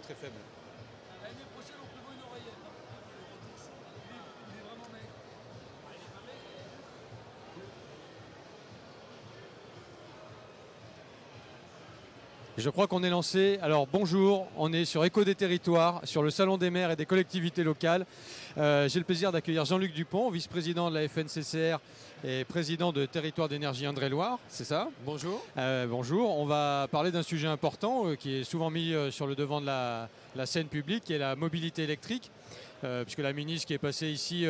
très faible. L'année prochaine, on prévoit une oreillette. Il est vraiment maigre. Il est pas maigre. Je crois qu'on est lancé. Alors bonjour, on est sur Écho des territoires, sur le Salon des maires et des collectivités locales. J'ai le plaisir d'accueillir Jean-Luc Dupont, vice-président de la FNCCR et président de Territoire d'énergie Indre-et-Loire, c'est ça? Bonjour. Bonjour, on va parler d'un sujet important qui est souvent mis sur le devant de la scène publique, qui est la mobilité électrique. Puisque la ministre qui est passée ici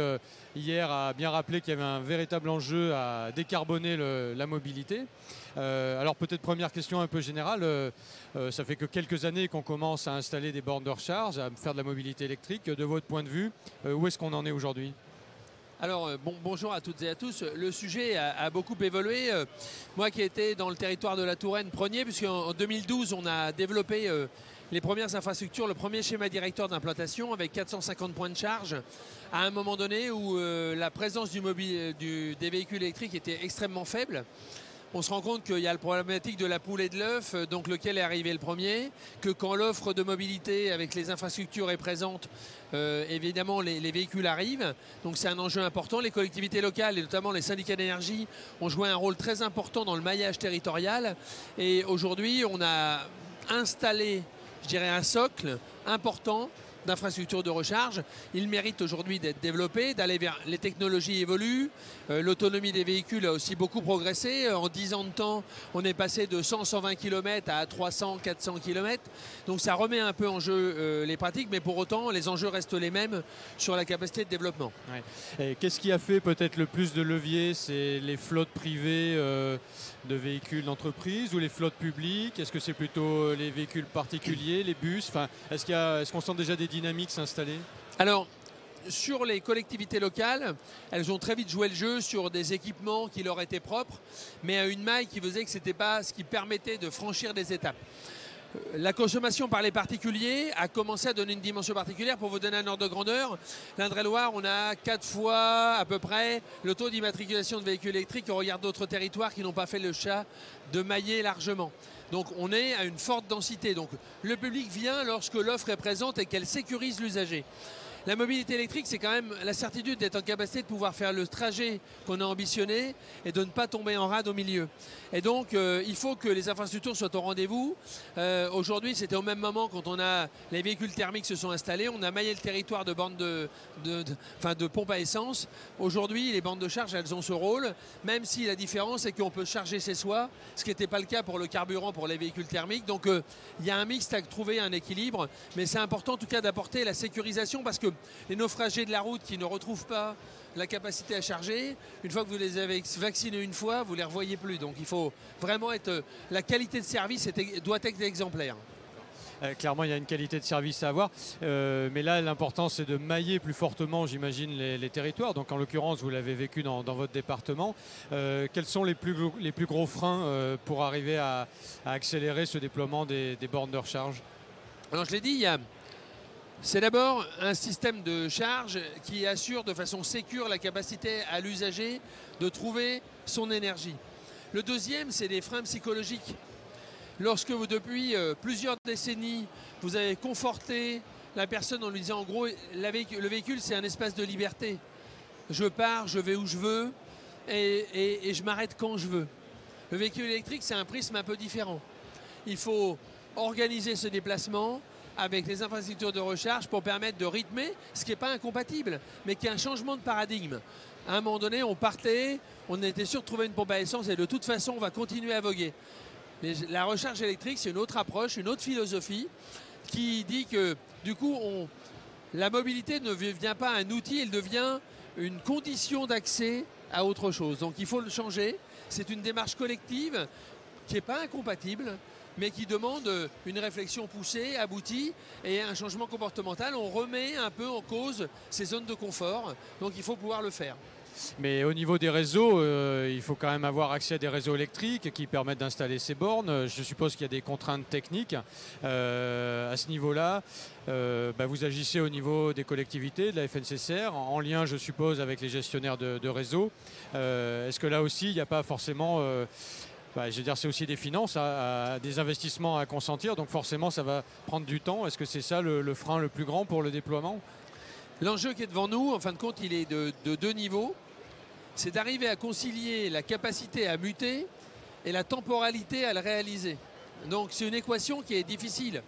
hier a bien rappelé qu'il y avait un véritable enjeu à décarboner la mobilité. Alors peut-être première question un peu générale, ça fait que quelques années qu'on commence à installer des bornes de recharge, à faire de la mobilité électrique. De votre point de vue, où est-ce qu'on en est aujourd'hui ? Alors, bonjour à toutes et à tous. Le sujet a beaucoup évolué. Moi qui étais dans le territoire de la Touraine, Progné, puisqu'en 2012, on a développé les premières infrastructures, le premier schéma directeur d'implantation avec 450 points de charge, à un moment donné où la présence des véhicules électriques était extrêmement faible. On se rend compte qu'il y a la problématique de la poule et de l'œuf, donc lequel est arrivé le premier, que quand l'offre de mobilité avec les infrastructures est présente, évidemment les véhicules arrivent. Donc c'est un enjeu important. Les collectivités locales et notamment les syndicats d'énergie ont joué un rôle très important dans le maillage territorial. Et aujourd'hui, on a installé, je dirais, un socle important d'infrastructures de recharge. Il mérite aujourd'hui d'être développé, d'aller vers les technologies évoluent. L'autonomie des véhicules a aussi beaucoup progressé. En 10 ans de temps, on est passé de 100-120 km à 300-400 km. Donc ça remet un peu en jeu les pratiques, mais pour autant, les enjeux restent les mêmes sur la capacité de développement. Ouais. Et qu'est-ce qui a fait peut-être le plus de levier? C'est les flottes privées de véhicules d'entreprise ou les flottes publiques? Est-ce que c'est plutôt les véhicules particuliers, les bus? Enfin, est-ce qu'on sent déjà des dynamiques s'installer? Alors, sur les collectivités locales, elles ont très vite joué le jeu sur des équipements qui leur étaient propres, mais à une maille qui faisait que ce n'était pas ce qui permettait de franchir des étapes. La consommation par les particuliers a commencé à donner une dimension particulière. Pour vous donner un ordre de grandeur, l'Indre-et-Loire, on a 4 fois à peu près le taux d'immatriculation de véhicules électriques au regard d'autres territoires qui n'ont pas fait le choix de mailler largement. Donc on est à une forte densité. Donc le public vient lorsque l'offre est présente et qu'elle sécurise l'usager. La mobilité électrique, c'est quand même la certitude d'être en capacité de pouvoir faire le trajet qu'on a ambitionné et de ne pas tomber en rade au milieu. Et donc, il faut que les infrastructures soient au rendez-vous. Aujourd'hui, c'était au même moment quand les véhicules thermiques se sont installés. On a maillé le territoire de bornes de pompes à essence. Aujourd'hui, les bornes de charge, elles ont ce rôle, même si la différence est qu'on peut charger chez soi, ce qui n'était pas le cas pour le carburant pour les véhicules thermiques. Donc, il y a un mixte à trouver, un équilibre. Mais c'est important en tout cas d'apporter la sécurisation parce que les naufragés de la route qui ne retrouvent pas la capacité à charger, une fois que vous les avez vaccinés une fois, vous ne les revoyez plus. Donc il faut vraiment la qualité de service doit être exemplaire. Clairement, il y a une qualité de service à avoir. Mais là, l'important, c'est de mailler plus fortement, j'imagine, les territoires. Donc en l'occurrence, vous l'avez vécu dans votre département. Quels sont les plus gros freins pour arriver à accélérer ce déploiement des bornes de recharge? Alors je l'ai dit, c'est d'abord un système de charge qui assure de façon sécure la capacité à l'usager de trouver son énergie. Le deuxième, c'est des freins psychologiques. Lorsque vous, depuis plusieurs décennies, vous avez conforté la personne en lui disant en gros, le véhicule, c'est un espace de liberté. Je pars, je vais où je veux et je m'arrête quand je veux. Le véhicule électrique, c'est un prisme un peu différent. Il faut organiser ce déplacement avec les infrastructures de recharge pour permettre de rythmer, ce qui n'est pas incompatible, mais qui est un changement de paradigme. À un moment donné, on partait, on était sûr de trouver une pompe à essence et de toute façon, on va continuer à voguer. La recharge électrique, c'est une autre approche, une autre philosophie qui dit que du coup, la mobilité ne devient pas un outil, elle devient une condition d'accès à autre chose. Donc il faut le changer. C'est une démarche collective qui n'est pas incompatible, mais qui demande une réflexion poussée, aboutie et un changement comportemental. On remet un peu en cause ces zones de confort, donc il faut pouvoir le faire. Mais au niveau des réseaux, il faut quand même avoir accès à des réseaux électriques qui permettent d'installer ces bornes. Je suppose qu'il y a des contraintes techniques. À ce niveau-là, vous agissez au niveau des collectivités, de la FNCCR, en lien, je suppose, avec les gestionnaires de réseaux. Est-ce que là aussi, il n'y a pas forcément Je veux dire, c'est aussi des finances, des investissements à consentir, donc forcément ça va prendre du temps. Est-ce que c'est ça le frein le plus grand pour le déploiement? L'enjeu qui est devant nous, en fin de compte, il est de deux niveaux. C'est d'arriver à concilier la capacité à muter et la temporalité à le réaliser. Donc c'est une équation qui est difficile.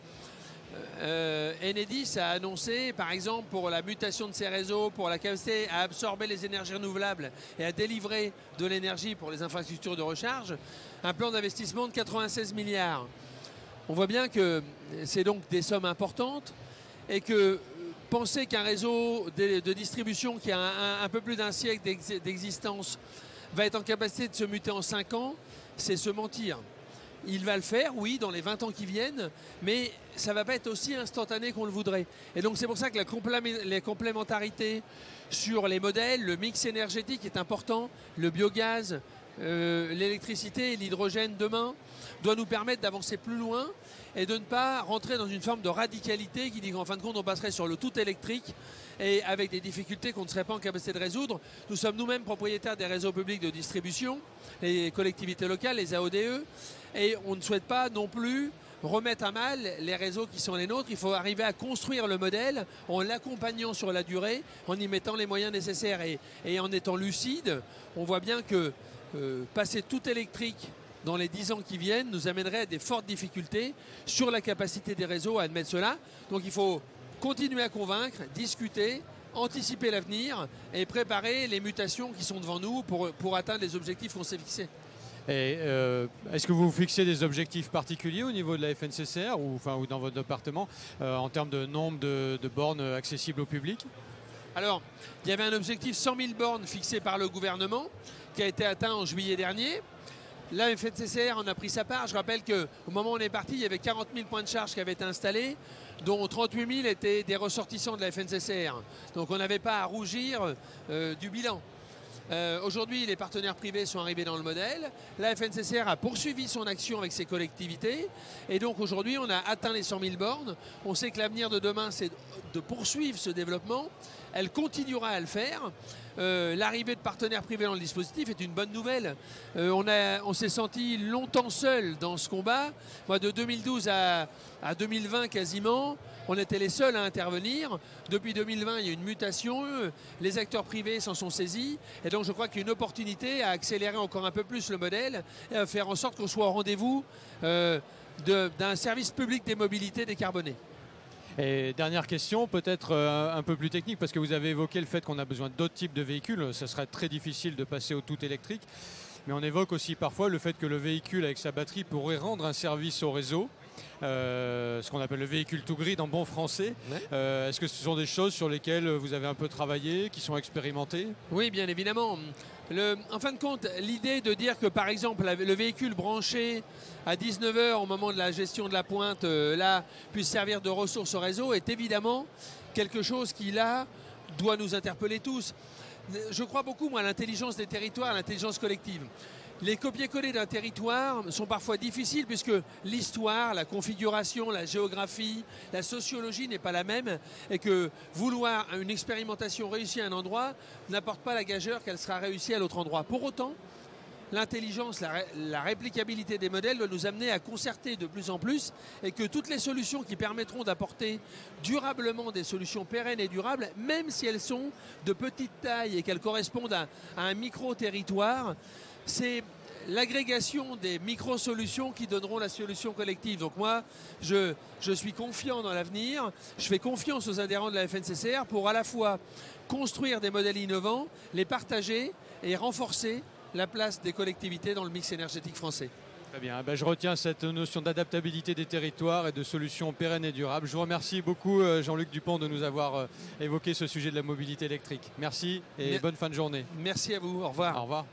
Enedis a annoncé, par exemple, pour la mutation de ses réseaux, pour la capacité à absorber les énergies renouvelables et à délivrer de l'énergie pour les infrastructures de recharge, un plan d'investissement de 96 milliards. On voit bien que c'est donc des sommes importantes et que penser qu'un réseau de distribution qui a un peu plus d'un siècle d'existence va être en capacité de se muter en 5 ans, c'est se mentir. Il va le faire, oui, dans les 20 ans qui viennent, mais ça ne va pas être aussi instantané qu'on le voudrait. Et donc c'est pour ça que les complémentarités sur les modèles, le mix énergétique est important, le biogaz, l'électricité et l'hydrogène demain doit nous permettre d'avancer plus loin et de ne pas rentrer dans une forme de radicalité qui dit qu'en fin de compte on passerait sur le tout électrique et avec des difficultés qu'on ne serait pas en capacité de résoudre. Nous sommes nous-mêmes propriétaires des réseaux publics de distribution, les collectivités locales, les AODE, et on ne souhaite pas non plus remettre à mal les réseaux qui sont les nôtres. Il faut arriver à construire le modèle en l'accompagnant sur la durée, en y mettant les moyens nécessaires et en étant lucide. On voit bien que passer tout électrique dans les 10 ans qui viennent nous amènerait à des fortes difficultés sur la capacité des réseaux à admettre cela. Donc il faut continuer à convaincre, discuter, anticiper l'avenir et préparer les mutations qui sont devant nous pour atteindre les objectifs qu'on s'est fixés. Et est-ce que vous fixez des objectifs particuliers au niveau de la FNCCR ou dans votre département en termes de nombre de bornes accessibles au public? Alors, il y avait un objectif 100 000 bornes fixé par le gouvernement qui a été atteint en juillet dernier. La FNCCR en a pris sa part. Je rappelle qu'au moment où on est parti, il y avait 40 000 points de charge qui avaient été installés, dont 38 000 étaient des ressortissants de la FNCCR. Donc on n'avait pas à rougir du bilan. Aujourd'hui, les partenaires privés sont arrivés dans le modèle. La FNCCR a poursuivi son action avec ses collectivités. Et donc aujourd'hui, on a atteint les 100 000 bornes. On sait que l'avenir de demain, c'est de poursuivre ce développement. Elle continuera à le faire. L'arrivée de partenaires privés dans le dispositif est une bonne nouvelle. On s'est senti longtemps seul dans ce combat. Moi, de 2012 à 2020 quasiment, on était les seuls à intervenir. Depuis 2020, il y a une mutation. Les acteurs privés s'en sont saisis. Et donc, je crois qu'il y a une opportunité à accélérer encore un peu plus le modèle et à faire en sorte qu'on soit au rendez-vous d'un service public des mobilités décarbonées. Et dernière question, peut-être un peu plus technique, parce que vous avez évoqué le fait qu'on a besoin d'autres types de véhicules. Ça serait très difficile de passer au tout électrique. Mais on évoque aussi parfois le fait que le véhicule avec sa batterie pourrait rendre un service au réseau. Ce qu'on appelle le véhicule to grid en bon français. Ouais. Est-ce que ce sont des choses sur lesquelles vous avez un peu travaillé, qui sont expérimentées? Oui, bien évidemment. En fin de compte, l'idée de dire que par exemple le véhicule branché à 19 h au moment de la gestion de la pointe là puisse servir de ressource au réseau est évidemment quelque chose qui là doit nous interpeller tous. Je crois beaucoup moi à l'intelligence des territoires, à l'intelligence collective. Les copier-coller d'un territoire sont parfois difficiles puisque l'histoire, la configuration, la géographie, la sociologie n'est pas la même et que vouloir une expérimentation réussie à un endroit n'apporte pas la gageure qu'elle sera réussie à l'autre endroit. Pour autant, l'intelligence, la réplicabilité des modèles doit nous amener à concerter de plus en plus et que toutes les solutions qui permettront d'apporter durablement des solutions pérennes et durables, même si elles sont de petite taille et qu'elles correspondent à un micro-territoire, c'est l'agrégation des micro-solutions qui donneront la solution collective. Donc moi, je suis confiant dans l'avenir. Je fais confiance aux adhérents de la FNCCR pour à la fois construire des modèles innovants, les partager et renforcer la place des collectivités dans le mix énergétique français. Très bien, je retiens cette notion d'adaptabilité des territoires et de solutions pérennes et durables. Je vous remercie beaucoup Jean-Luc Dupont de nous avoir évoqué ce sujet de la mobilité électrique. Merci et bonne fin de journée. Merci à vous, au revoir. Au revoir.